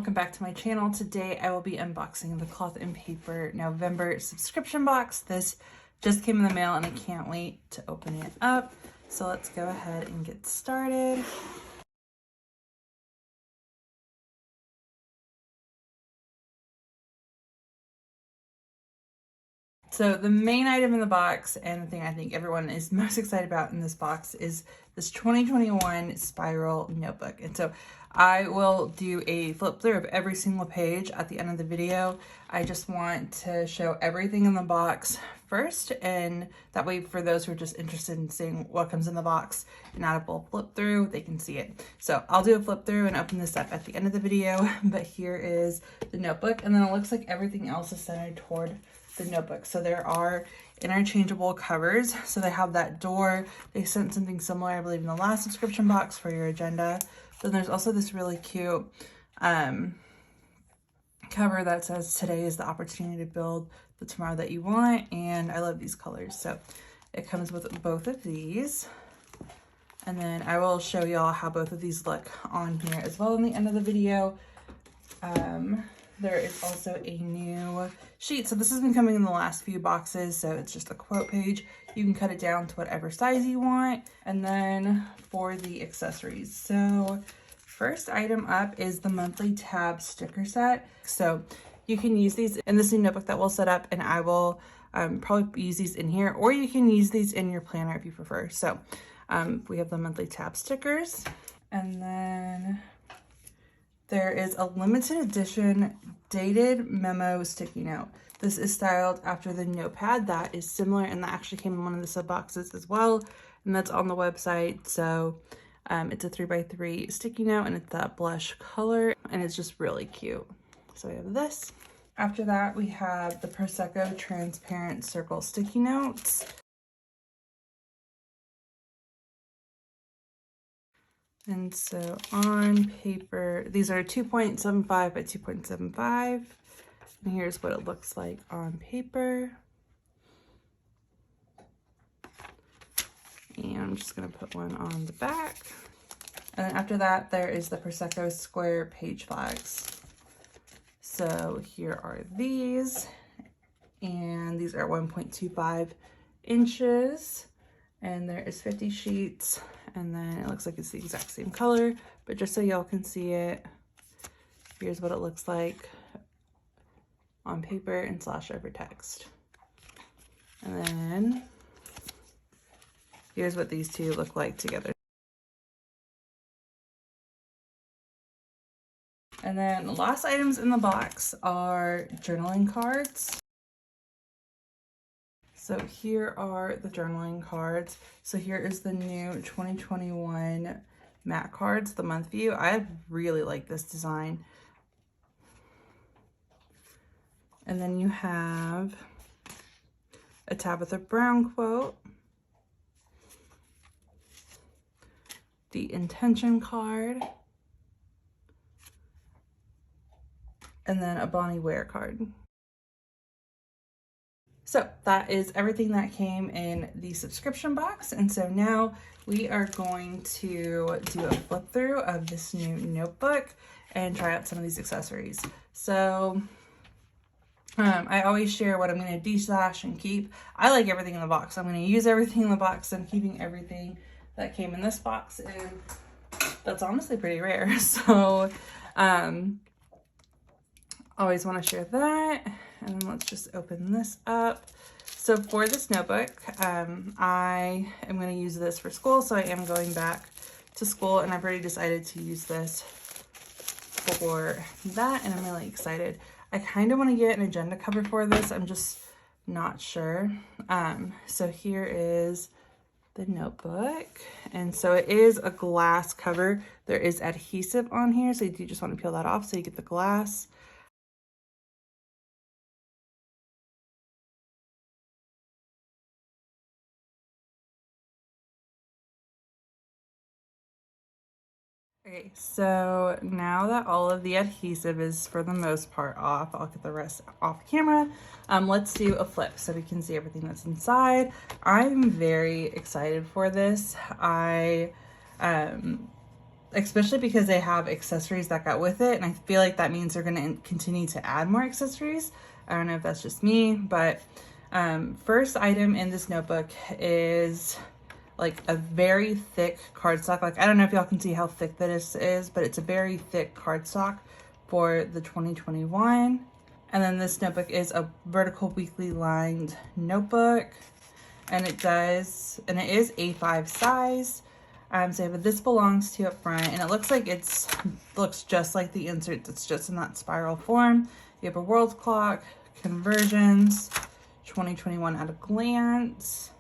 welcome back to my channel. Today I will be unboxing the Cloth and Paper November subscription box. This just came in the mail and I can't wait to open it up. So let's go ahead and get started. So the main item in the box, and the thing I think everyone is most excited about in this box, is this 2021 spiral notebook. And so I will do a flip through of every single page at the end of the video. I just want to show everything in the box first, and that way for those who are just interested in seeing what comes in the box and not a full flip through, they can see it. So I'll do a flip through and open this up at the end of the video, but here is the notebook, and then it looks like everything else is centered toward the notebook. So there are interchangeable covers. So they have that door. They sent something similar, I believe, in the last subscription box for your agenda. Then there's also this really cute cover that says, "Today is the opportunity to build the tomorrow that you want." And I love these colors. So it comes with both of these. And then I will show y'all how both of these look on here as well in the end of the video. There is also a new sheet. So this has been coming in the last few boxes. So it's just a quote page. You can cut it down to whatever size you want. And then for the accessories. So first item up is the monthly tab sticker set. So you can use these in this new notebook that we'll set up, and I will probably use these in here, or you can use these in your planner if you prefer. So we have the monthly tab stickers, and then there is a limited edition dated memo sticky note. This is styled after the notepad that is similar, and that actually came in one of the sub boxes as well, and that's on the website. So it's a 3x3 sticky note, and it's that blush color, and it's just really cute. So we have this. After that, we have the Prosecco transparent circle sticky notes. And so on paper, these are 2.75 by 2.75. And here's what it looks like on paper. And I'm just gonna put one on the back. And then after that, there is the Prosecco square page flags. So here are these, and these are 1.25 inches. And there is 50 sheets, and then it looks like it's the exact same color, but just so y'all can see it, here's what it looks like on paper and / over text. And then here's what these two look like together. And then the last items in the box are journaling cards. So here are the journaling cards. So here is the new 2021 matte cards, the month view. I really like this design. And then you have a Tabitha Brown quote, the intention card, and then a Bonnie Ware card. So that is everything that came in the subscription box. And so now we are going to do a flip through of this new notebook and try out some of these accessories. So I always share what I'm going to de-stash and keep. I like everything in the box. I'm going to use everything in the box. I'm keeping everything that came in this box, and that's honestly pretty rare. So always want to share that. And then let's just open this up. So for this notebook, I am going to use this for school. So I am going back to school, and I've already decided to use this for that, and I'm really excited. I kind of want to get an agenda cover for this. I'm just not sure. So here is the notebook. And so it is a glass cover. There is adhesive on here, so you do just want to peel that off so you get the glass. Okay, so now that all of the adhesive is for the most part off, I'll get the rest off camera. Let's do a flip so we can see everything that's inside. I'm very excited for this. I especially because they have accessories that got with it. And I feel like that means they're going to continue to add more accessories. I don't know if that's just me, but first item in this notebook is like a very thick cardstock. Like, I don't know if y'all can see how thick this is, but it's a very thick cardstock for the 2021. And then this notebook is a vertical weekly lined notebook, and it is A5 size. So this belongs to up front, and it looks like looks just like the inserts. It's just in that spiral form. You have a world clock, conversions, 2021 at a glance,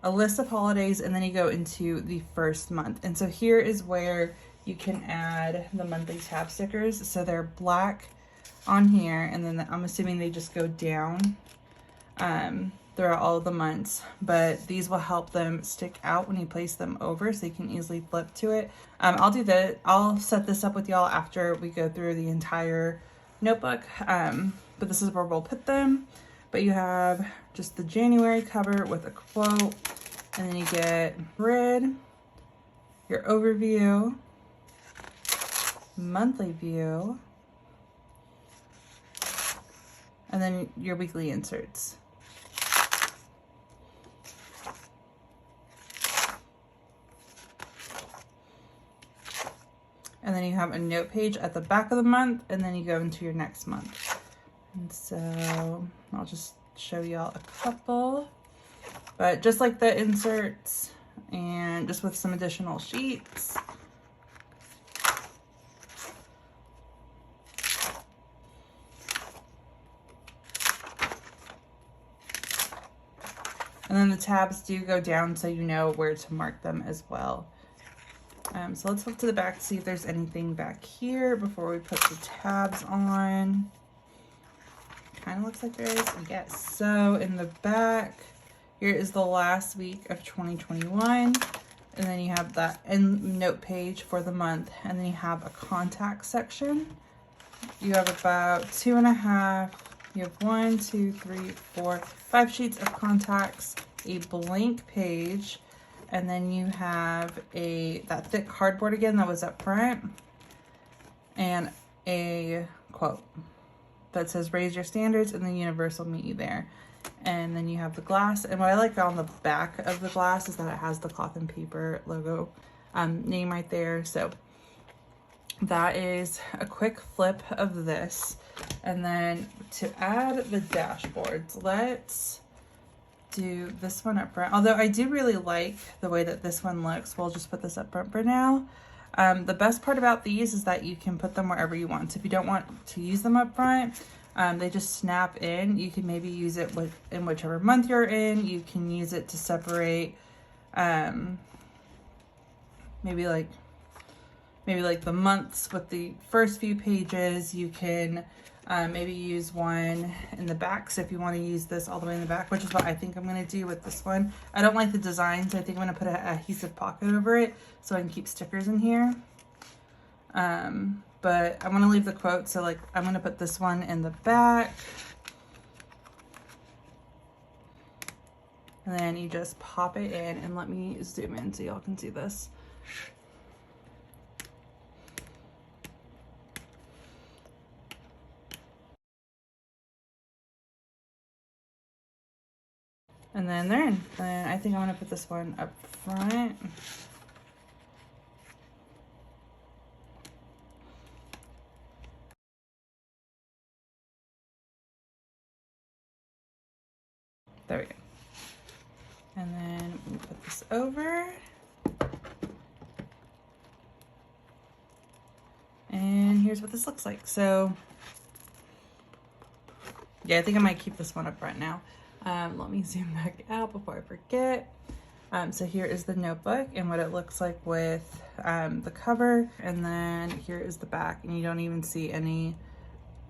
a list of holidays, and then you go into the first month. And so here is where you can add the monthly tab stickers. So they're black on here, and then I'm assuming they just go down throughout all of the months, but these will help them stick out when you place them over, so you can easily flip to it. I'll do that. I'll set this up with y'all after we go through the entire notebook, but this is where we'll put them. But you have just the January cover with a quote, and then you get grid, your overview, monthly view, and then your weekly inserts. And then you have a note page at the back of the month, and then you go into your next month. And so I'll just show y'all a couple, but just like the inserts and just with some additional sheets. And then the tabs do go down so you know where to mark them as well. So let's flip to the back to see if there's anything back here before we put the tabs on. Kind of looks like there is. Yes. So in the back, here is the last week of 2021. And then you have that end note page for the month. And then you have a contact section. You have about 2.5. You have 1, 2, 3, 4, 5 sheets of contacts, a blank page, and then you have that thick cardboard again that was up front, and a quote that says raise your standards and the universe will meet you there. And then you have the glass, and what I like on the back of the glass is that it has the cloth and paper logo name right there. So that is a quick flip of this. And then to add the dashboards, let's do this one up front. Although I do really like the way that this one looks, we'll just put this up front for now. The best part about these is that you can put them wherever you want. So if you don't want to use them up front, they just snap in. You can maybe use it in whichever month you're in. You can use it to separate maybe like the months with the first few pages. You can maybe use one in the back. So if you want to use this all the way in the back, which is what I think I'm going to do with this one. I don't like the design, so I think I'm going to put an adhesive pocket over it so I can keep stickers in here. But I want to leave the quote, so like I'm going to put this one in the back. And then you just pop it in, and let me zoom in so y'all can see this. And then they're in. And I think I'm going to put this one up front. There we go. And then we put this over. And here's what this looks like. So yeah, I think I might keep this one up front now. Let me zoom back out before I forget. So here is the notebook and what it looks like with the cover, and then here is the back, and you don't even see any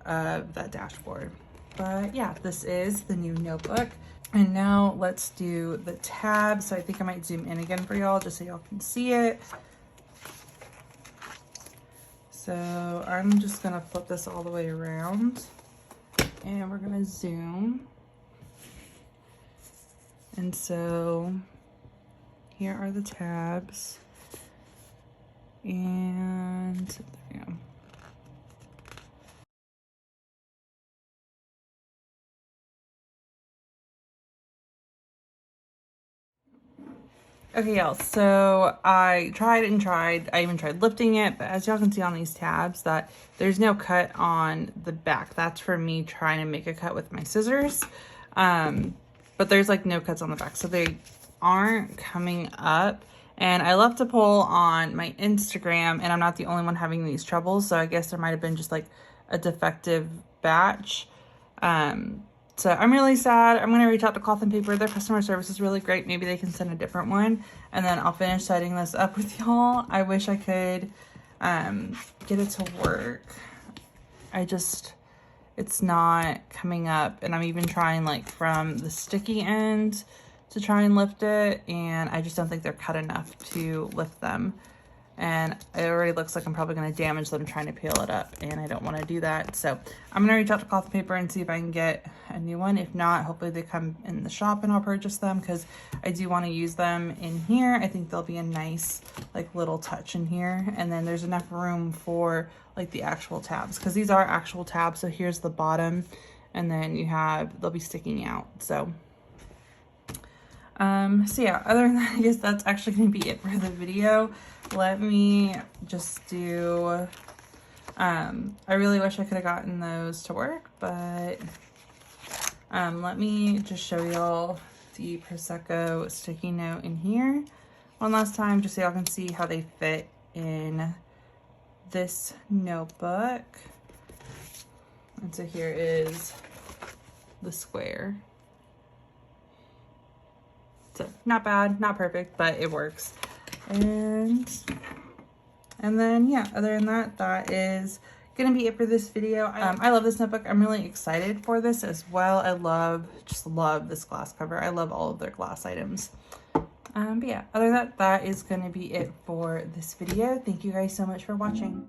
of that dashboard. But yeah, this is the new notebook. And now let's do the tabs. So I think I might zoom in again for y'all just so y'all can see it. So I'm just gonna flip this all the way around, and we're gonna zoom. And so here are the tabs. And there we go. Okay, y'all, so I tried and tried. I even tried lifting it, but as y'all can see on these tabs that there's no cut on the back. That's for me trying to make a cut with my scissors. But there's like no cuts on the back, so they aren't coming up. And I love to poll on my Instagram, and I'm not the only one having these troubles, so I guess there might have been just like a defective batch. So I'm really sad. I'm going to reach out to Cloth and Paper. Their customer service is really great. Maybe they can send a different one. And then I'll finish setting this up with y'all. I wish I could get it to work. It's not coming up. And I'm even trying like from the sticky end to try and lift it. And I just don't think they're cut enough to lift them. And it already looks like I'm probably going to damage them trying to peel it up, and I don't want to do that. So I'm going to reach out to Cloth and Paper and see if I can get a new one. If not, hopefully they come in the shop and I'll purchase them, because I do want to use them in here. I think they'll be a nice like little touch in here. And then there's enough room for like the actual tabs, because these are actual tabs. So here's the bottom, and then they'll be sticking out. So yeah, other than that, I guess that's actually going to be it for the video. Let me just do, I really wish I could have gotten those to work, but let me just show y'all the Prosecco sticky note in here one last time, just so y'all can see how they fit in this notebook. And so here is the square. So not bad, not perfect, but it works. And then yeah, other than that, that is gonna be it for this video. I love this notebook. I'm really excited for this as well. I just love this glass cover. I love all of their glass items. But yeah, other than that, that is gonna be it for this video. Thank you guys so much for watching.